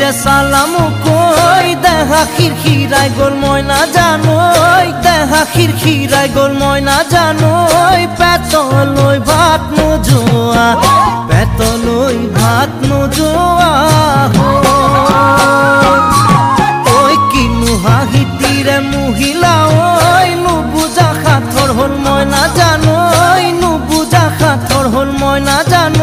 যে সালামু কই দেখা খিরখিরাই গোল ময়না জানোই দেখা খিরখিরাই গোল ময়না জানোই পেতলই ভাত নোজোয়া পেতলই ভাত নোজোয়া ওই কিনু হাহিতিরে মহিলা ওই নুবুজা খাথর হল ময়না জানোই নুবুজা খাথর হল ময়না জানো